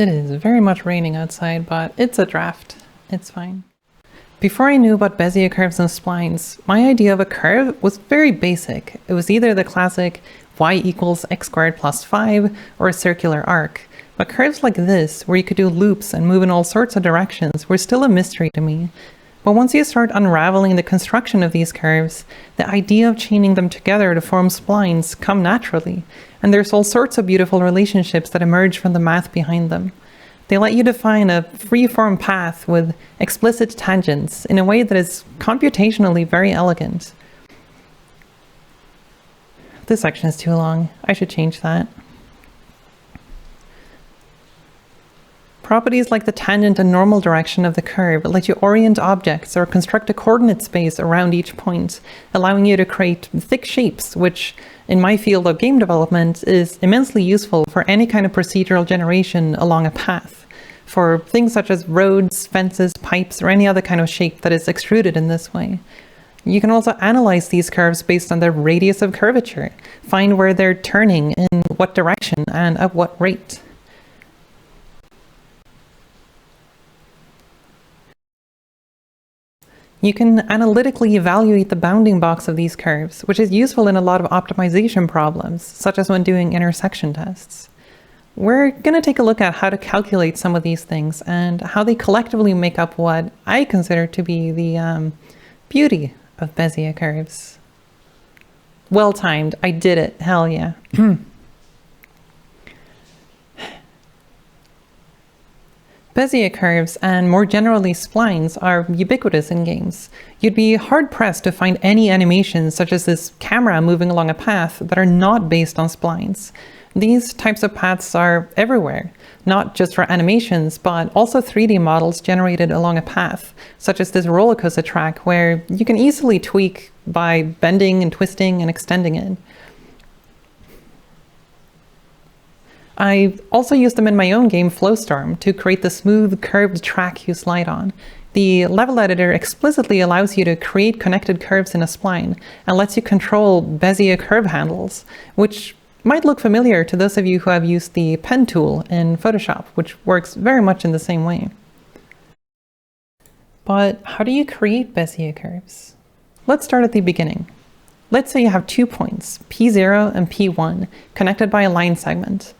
It is very much raining outside, but it's a draft. It's fine. Before I knew about Bezier curves and splines, my idea of a curve was very basic. It was either the classic y equals x squared plus 5 or a circular arc. But curves like this, where you could do loops and move in all sorts of directions, were still a mystery to me. But once you start unraveling the construction of these curves, the idea of chaining them together to form splines come naturally, and there's all sorts of beautiful relationships that emerge from the math behind them. They let you define a free-form path with explicit tangents in a way that is computationally very elegant. This section is too long. I should change that. Properties like the tangent and normal direction of the curve let you orient objects or construct a coordinate space around each point, allowing you to create thick shapes, which, in my field of game development, is immensely useful for any kind of procedural generation along a path, for things such as roads, fences, pipes, or any other kind of shape that is extruded in this way. You can also analyze these curves based on their radius of curvature, find where they're turning, in what direction, and at what rate. You can analytically evaluate the bounding box of these curves, which is useful in a lot of optimization problems, such as when doing intersection tests. We're going to take a look at how to calculate some of these things and how they collectively make up what I consider to be the beauty of Bezier curves. Well timed. I did it. Hell yeah. Bezier curves, and more generally splines, are ubiquitous in games. You'd be hard-pressed to find any animations such as this camera moving along a path that are not based on splines. These types of paths are everywhere, not just for animations, but also 3D models generated along a path, such as this roller coaster track where you can easily tweak by bending and twisting and extending it. I also used them in my own game Flowstorm to create the smooth, curved track you slide on. The level editor explicitly allows you to create connected curves in a spline and lets you control Bezier curve handles, which might look familiar to those of you who have used the pen tool in Photoshop, which works very much in the same way. But how do you create Bezier curves? Let's start at the beginning. Let's say you have 2 points, P0 and P1, connected by a line segment.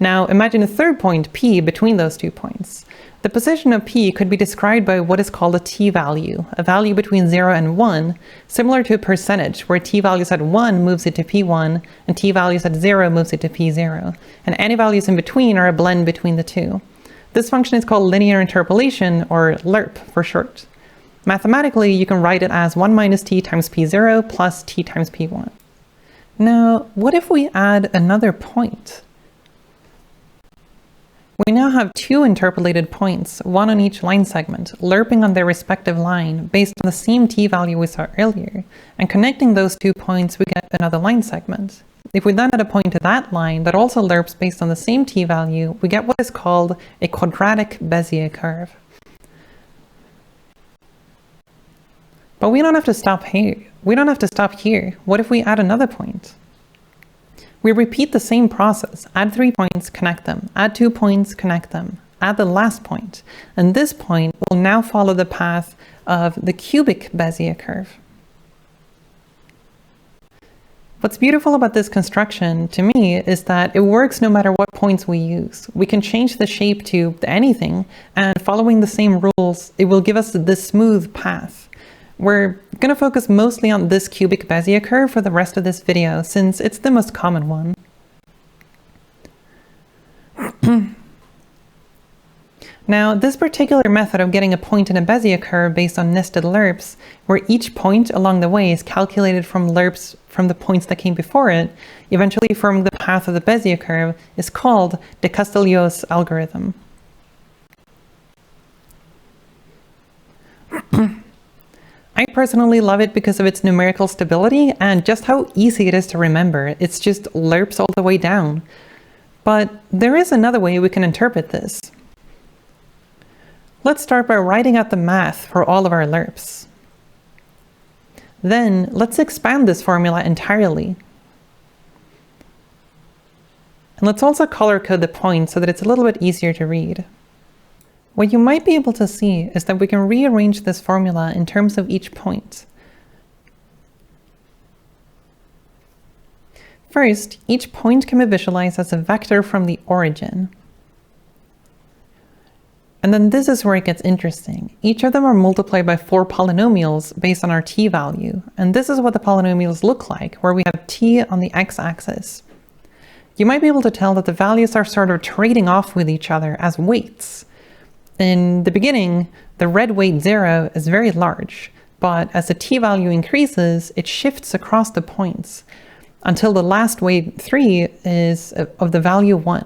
Now imagine a third point, P, between those 2 points. The position of P could be described by what is called a t-value, a value between 0 and 1, similar to a percentage, where t-values at 1 moves it to P1, and t-values at 0 moves it to P0, and any values in between are a blend between the two. This function is called linear interpolation, or LIRP for short. Mathematically, you can write it as 1 minus t times P0 plus t times P1. Now, what if we add another point? We now have 2 interpolated points, one on each line segment, lerping on their respective line based on the same t-value we saw earlier, and connecting those 2 points we get another line segment. If we then add a point to that line that also lerps based on the same t-value, we get what is called a quadratic Bezier curve. But we don't have to stop here. What if we add another point? We repeat the same process. Add 3 points, connect them. Add 2 points, connect them. Add the last point. And this point will now follow the path of the cubic Bezier curve. What's beautiful about this construction, to me, is that it works no matter what points we use. We can change the shape to anything, and following the same rules, it will give us this smooth path. We're going to focus mostly on this cubic Bezier curve for the rest of this video, since it's the most common one. Now, this particular method of getting a point in a Bezier curve based on nested lerps, where each point along the way is calculated from lerps from the points that came before it, eventually forming the path of the Bezier curve, is called de Castellio's algorithm. I personally love it because of its numerical stability and just how easy it is to remember. It's just lerps all the way down. But there is another way we can interpret this. Let's start by writing out the math for all of our lerps. Then let's expand this formula entirely. And let's also color code the points so that it's a little bit easier to read. What you might be able to see is that we can rearrange this formula in terms of each point. First, each point can be visualized as a vector from the origin. And then this is where it gets interesting. Each of them are multiplied by 4 polynomials based on our t value. And this is what the polynomials look like, where we have t on the x-axis. You might be able to tell that the values are sort of trading off with each other as weights. In the beginning, the red weight 0 is very large, but as the t value increases, it shifts across the points until the last weight 3 is of the value 1.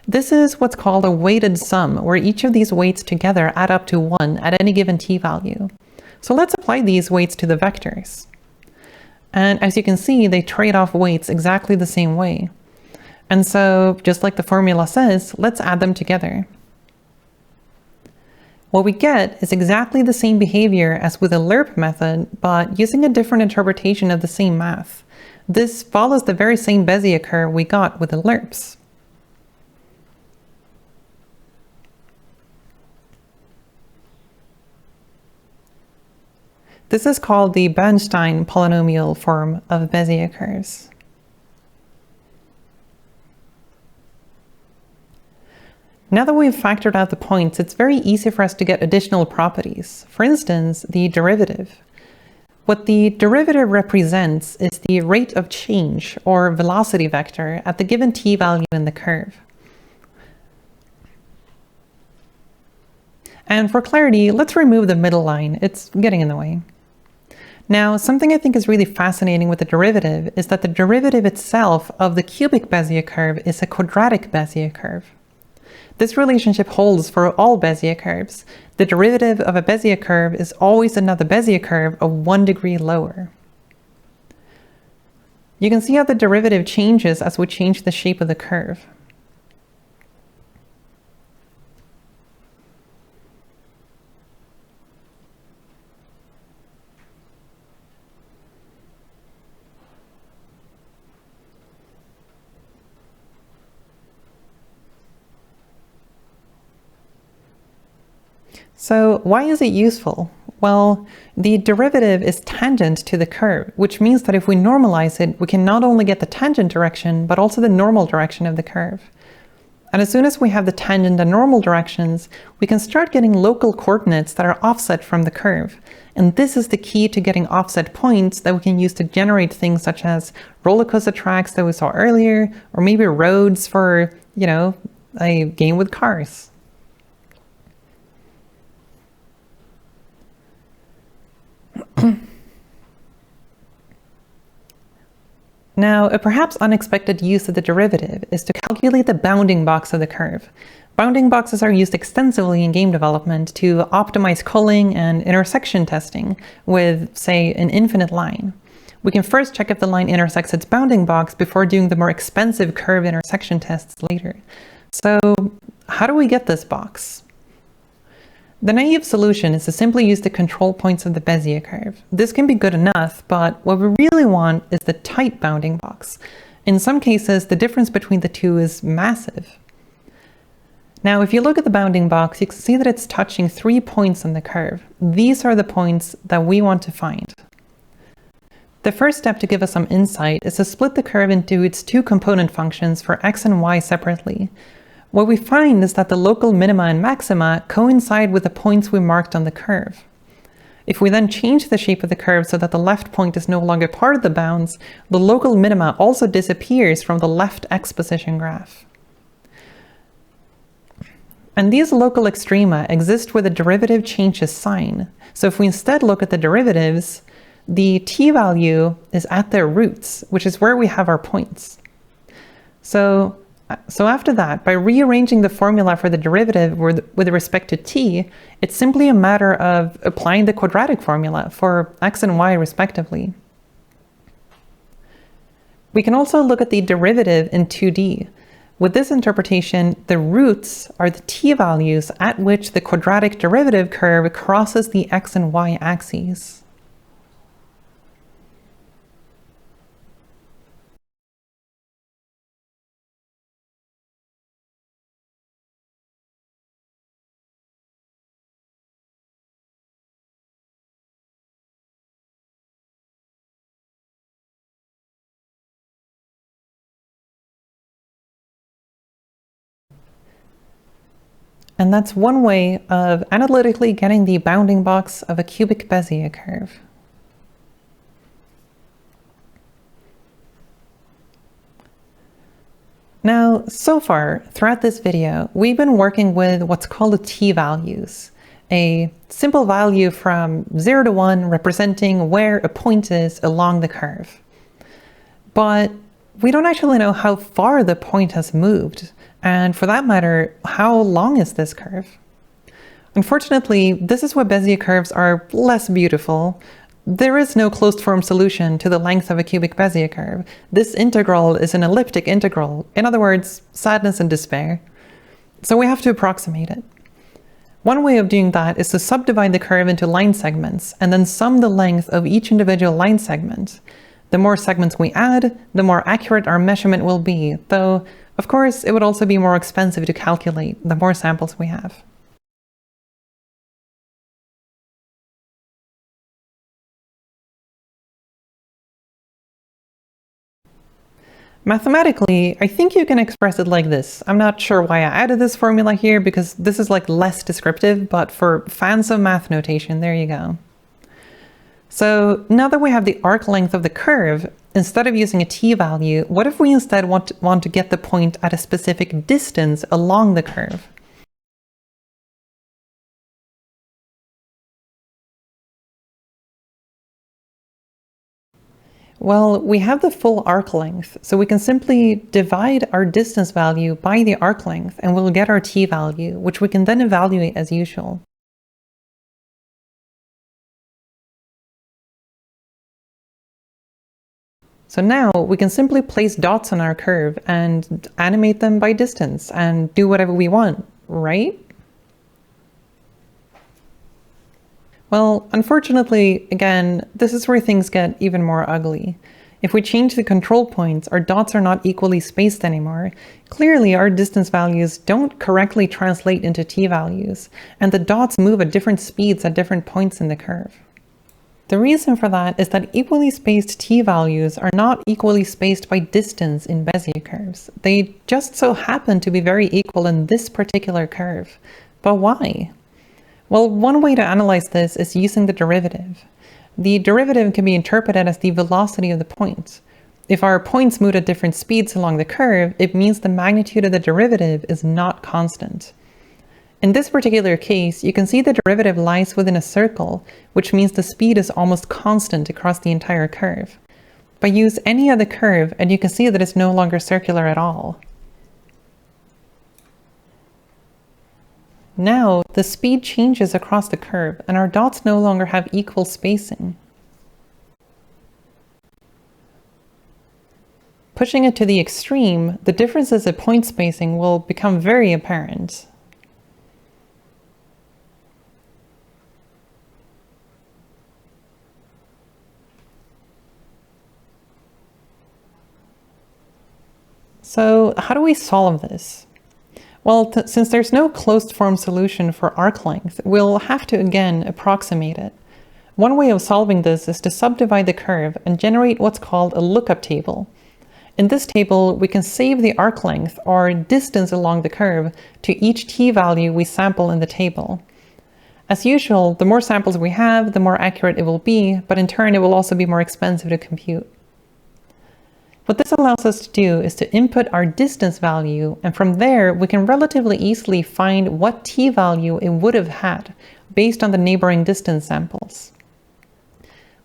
This is what's called a weighted sum, where each of these weights together add up to 1 at any given t value. So let's apply these weights to the vectors. And as you can see, they trade off weights exactly the same way. And so, just like the formula says, let's add them together. What we get is exactly the same behavior as with the lerp method, but using a different interpretation of the same math. This follows the very same Bezier curve we got with the lerps. This is called the Bernstein polynomial form of Bezier curves. Now that we've factored out the points, it's very easy for us to get additional properties. For instance, the derivative. What the derivative represents is the rate of change, or velocity vector, at the given t value in the curve. And for clarity, let's remove the middle line. It's getting in the way. Now, something I think is really fascinating with the derivative is that the derivative itself of the cubic Bezier curve is a quadratic Bezier curve. This relationship holds for all Bezier curves. The derivative of a Bezier curve is always another Bezier curve of 1 degree lower. You can see how the derivative changes as we change the shape of the curve. So why is it useful? Well, the derivative is tangent to the curve, which means that if we normalize it, we can not only get the tangent direction, but also the normal direction of the curve. And as soon as we have the tangent and normal directions, we can start getting local coordinates that are offset from the curve. And this is the key to getting offset points that we can use to generate things such as roller coaster tracks that we saw earlier, or maybe roads for, a game with cars. Now, a perhaps unexpected use of the derivative is to calculate the bounding box of the curve. Bounding boxes are used extensively in game development to optimize culling and intersection testing with, say, an infinite line. We can first check if the line intersects its bounding box before doing the more expensive curve intersection tests later. So, how do we get this box? The naive solution is to simply use the control points of the Bezier curve. This can be good enough, but what we really want is the tight bounding box. In some cases, the difference between the two is massive. Now, if you look at the bounding box, you can see that it's touching 3 points on the curve. These are the points that we want to find. The first step to give us some insight is to split the curve into its 2 component functions for x and y separately. What we find is that the local minima and maxima coincide with the points we marked on the curve. If we then change the shape of the curve so that the left point is no longer part of the bounds, the local minima also disappears from the left x position graph. And these local extrema exist where the derivative changes sign. So if we instead look at the derivatives, the t value is at their roots, which is where we have our points. So after that, by rearranging the formula for the derivative with respect to t, it's simply a matter of applying the quadratic formula for x and y respectively. We can also look at the derivative in 2D. With this interpretation, the roots are the t values at which the quadratic derivative curve crosses the x and y axes. And that's one way of analytically getting the bounding box of a cubic Bezier curve. Now, so far, throughout this video, we've been working with what's called the t-values, a simple value from 0 to 1 representing where a point is along the curve. But we don't actually know how far the point has moved, and for that matter, how long is this curve? Unfortunately, this is why Bezier curves are less beautiful. There is no closed form solution to the length of a cubic Bezier curve. This integral is an elliptic integral, in other words, sadness and despair. So we have to approximate it. One way of doing that is to subdivide the curve into line segments and then sum the length of each individual line segment. The more segments we add, the more accurate our measurement will be, though, of course, it would also be more expensive to calculate the more samples we have. Mathematically, I think you can express it like this. I'm not sure why I added this formula here because this is like less descriptive, but for fans of math notation, there you go. So now that we have the arc length of the curve, instead of using a t-value, what if we instead want to get the point at a specific distance along the curve? Well, we have the full arc length, so we can simply divide our distance value by the arc length and we'll get our t-value, which we can then evaluate as usual. So now we can simply place dots on our curve and animate them by distance and do whatever we want, right? Well, unfortunately, again, this is where things get even more ugly. If we change the control points, our dots are not equally spaced anymore. Clearly, our distance values don't correctly translate into t-values, and the dots move at different speeds at different points in the curve. The reason for that is that equally spaced t-values are not equally spaced by distance in Bezier curves. They just so happen to be very equal in this particular curve. But why? Well, one way to analyze this is using the derivative. The derivative can be interpreted as the velocity of the point. If our points move at different speeds along the curve, it means the magnitude of the derivative is not constant. In this particular case, you can see the derivative lies within a circle, which means the speed is almost constant across the entire curve. But use any other curve and you can see that it's no longer circular at all. Now, the speed changes across the curve and our dots no longer have equal spacing. Pushing it to the extreme, the differences in point spacing will become very apparent. So, how do we solve this? Well, since there's no closed form solution for arc length, we'll have to again approximate it. One way of solving this is to subdivide the curve and generate what's called a lookup table. In this table, we can save the arc length, or distance along the curve, to each t-value we sample in the table. As usual, the more samples we have, the more accurate it will be, but in turn it will also be more expensive to compute. What this allows us to do is to input our distance value, and from there we can relatively easily find what t-value it would have had based on the neighboring distance samples.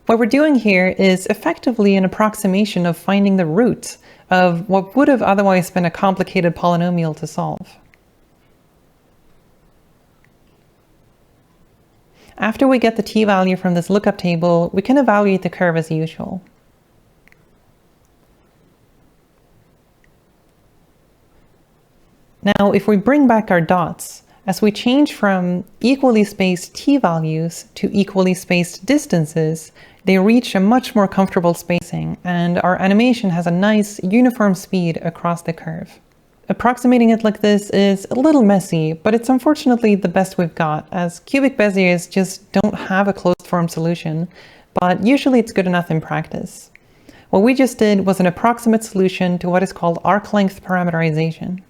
What we're doing here is effectively an approximation of finding the root of what would have otherwise been a complicated polynomial to solve. After we get the t-value from this lookup table, we can evaluate the curve as usual. Now, if we bring back our dots, as we change from equally spaced t-values to equally spaced distances, they reach a much more comfortable spacing, and our animation has a nice uniform speed across the curve. Approximating it like this is a little messy, but it's unfortunately the best we've got, as cubic Beziers just don't have a closed form solution, but usually it's good enough in practice. What we just did was an approximate solution to what is called arc length parameterization.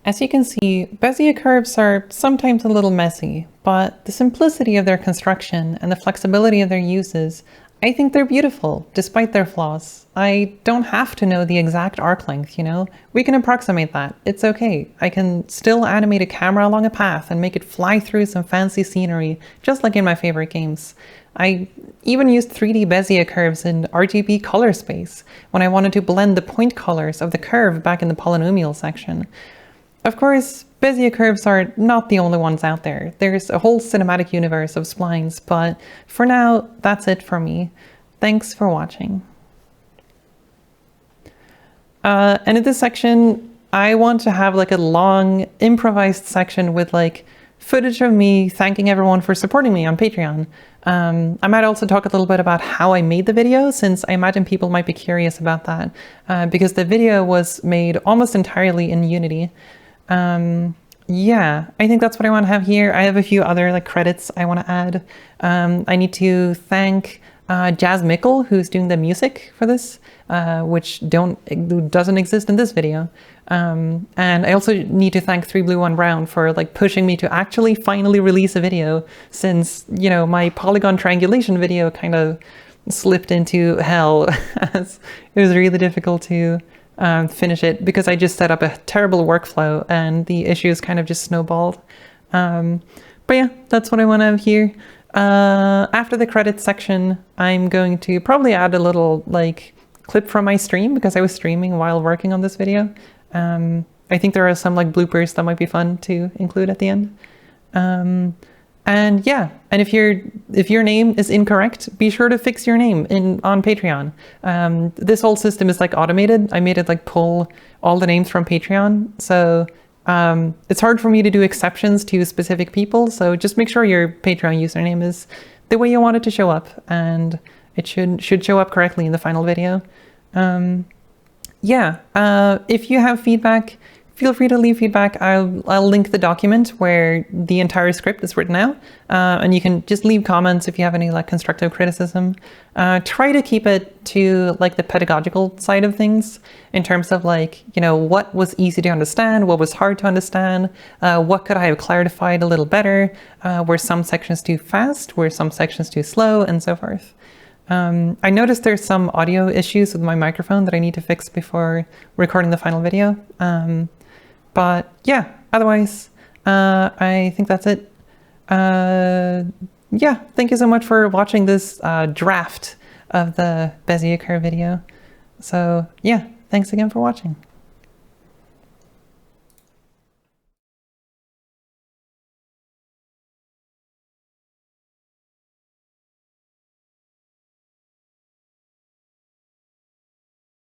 As you can see, Bezier curves are sometimes a little messy, but the simplicity of their construction and the flexibility of their uses, I think they're beautiful, despite their flaws. I don't have to know the exact arc length, you know? We can approximate that. It's okay. I can still animate a camera along a path and make it fly through some fancy scenery, just like in my favorite games. I even used 3D Bezier curves in RGB color space when I wanted to blend the point colors of the curve back in the polynomial section. Of course, Bezier curves are not the only ones out there. There's a whole cinematic universe of splines, but for now, that's it for me. Thanks for watching. And in this section, I want to have like a long improvised section with like footage of me thanking everyone for supporting me on Patreon. I might also talk a little bit about how I made the video, since I imagine people might be curious about that, because the video was made almost entirely in Unity. Yeah, I think that's what I want to have here. I have a few other like credits I want to add. I need to thank Jazz Mickle, who's doing the music for this, which doesn't exist in this video. And I also need to thank 3Blue1Brown for like pushing me to actually finally release a video, since, you know, my polygon triangulation video kind of slipped into hell as it was really difficult to finish it because I just set up a terrible workflow and the issues kind of just snowballed. But yeah, that's what I want to have here. After the credits section, I'm going to probably add a little like clip from my stream, because I was streaming while working on this video. I think there are some like bloopers that might be fun to include at the end. And yeah, and if your name is incorrect, be sure to fix your name on Patreon. This whole system is like automated. I made it like pull all the names from Patreon. So it's hard for me to do exceptions to specific people. So just make sure your Patreon username is the way you want it to show up, and it should show up correctly in the final video. Yeah, if you have feedback, feel free to leave feedback. I'll link the document where the entire script is written out, and you can just leave comments if you have any like constructive criticism. Try to keep it to like the pedagogical side of things, in terms of like, you know, what was easy to understand, what was hard to understand, what could I have clarified a little better, were some sections too fast, were some sections too slow, and so forth. I noticed there's some audio issues with my microphone that I need to fix before recording the final video. But yeah, otherwise, I think that's it. Yeah, thank you so much for watching this draft of the Bezier curve video. So yeah, thanks again for watching.